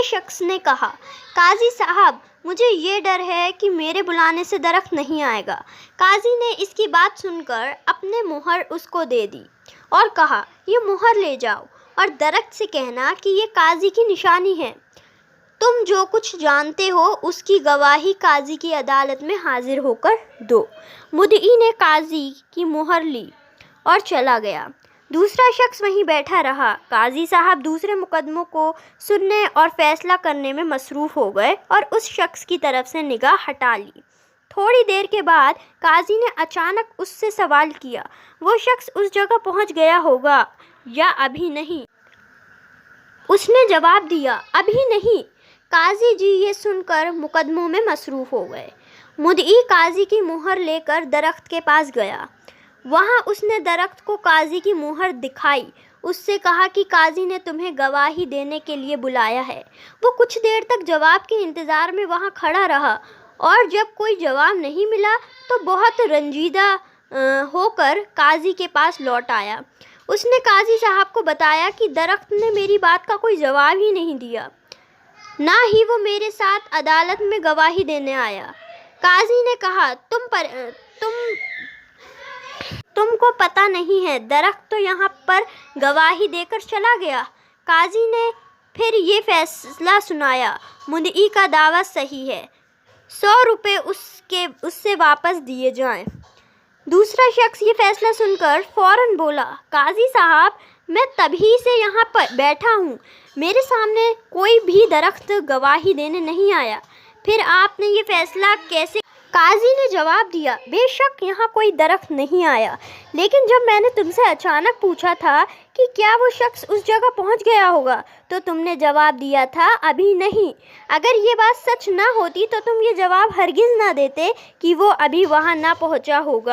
شخص نے کہا، قاضی صاحب مجھے یہ ڈر ہے کہ میرے بلانے سے درخت نہیں آئے گا۔ قاضی نے اس کی بات سن کر اپنے مہر اس کو دے دی اور کہا، یہ مہر لے جاؤ اور درخت سے کہنا کہ یہ قاضی کی نشانی ہے۔ تم جو کچھ جانتے ہو اس کی گواہی قاضی کی عدالت میں حاضر ہو کر دو۔ مدعی نے قاضی کی مہر لی اور چلا گیا۔ دوسرا شخص وہیں بیٹھا رہا۔ قاضی صاحب دوسرے مقدموں کو سننے اور فیصلہ کرنے میں مصروف ہو گئے اور اس شخص کی طرف سے نگاہ ہٹا لی۔ تھوڑی دیر کے بعد قاضی نے اچانک اس سے سوال کیا، وہ شخص اس جگہ پہنچ گیا ہوگا یا ابھی نہیں؟ اس نے جواب دیا، ابھی نہیں۔ قاضی جی یہ سن کر مقدموں میں مصروف ہو گئے۔ مدعی قاضی کی مہر لے کر درخت کے پاس گیا۔ وہاں اس نے درخت کو قاضی کی مہر دکھائی، اس سے کہا کہ قاضی نے تمہیں گواہی دینے کے لیے بلایا ہے۔ وہ کچھ دیر تک جواب کے انتظار میں وہاں کھڑا رہا اور جب کوئی جواب نہیں ملا تو بہت رنجیدہ ہو کر قاضی کے پاس لوٹ آیا۔ اس نے قاضی صاحب کو بتایا کہ درخت نے میری بات کا کوئی جواب ہی نہیں دیا، نہ ہی وہ میرے ساتھ عدالت میں گواہی دینے آیا۔ قاضی نے کہا، تم کو پتہ نہیں ہے، درخت تو یہاں پر گواہی دے کر چلا گیا۔ قاضی نے پھر یہ فیصلہ سنایا، مدعی کا دعویٰ صحیح ہے، 100 روپے اس سے واپس دیے جائیں۔ دوسرا شخص یہ فیصلہ سن کر فوراً بولا، قاضی صاحب میں تبھی سے یہاں پر بیٹھا ہوں، میرے سامنے کوئی بھی درخت گواہی دینے نہیں آیا، پھر آپ نے یہ فیصلہ کیسے؟ قاضی نے جواب دیا، بے شک یہاں کوئی درخت نہیں آیا، لیکن جب میں نے تم سے اچانک پوچھا تھا کہ کیا وہ شخص اس جگہ پہنچ گیا ہوگا تو تم نے جواب دیا تھا ابھی نہیں۔ اگر یہ بات سچ نہ ہوتی تو تم یہ جواب ہرگز نہ دیتے کہ وہ ابھی وہاں نہ پہنچا ہوگا۔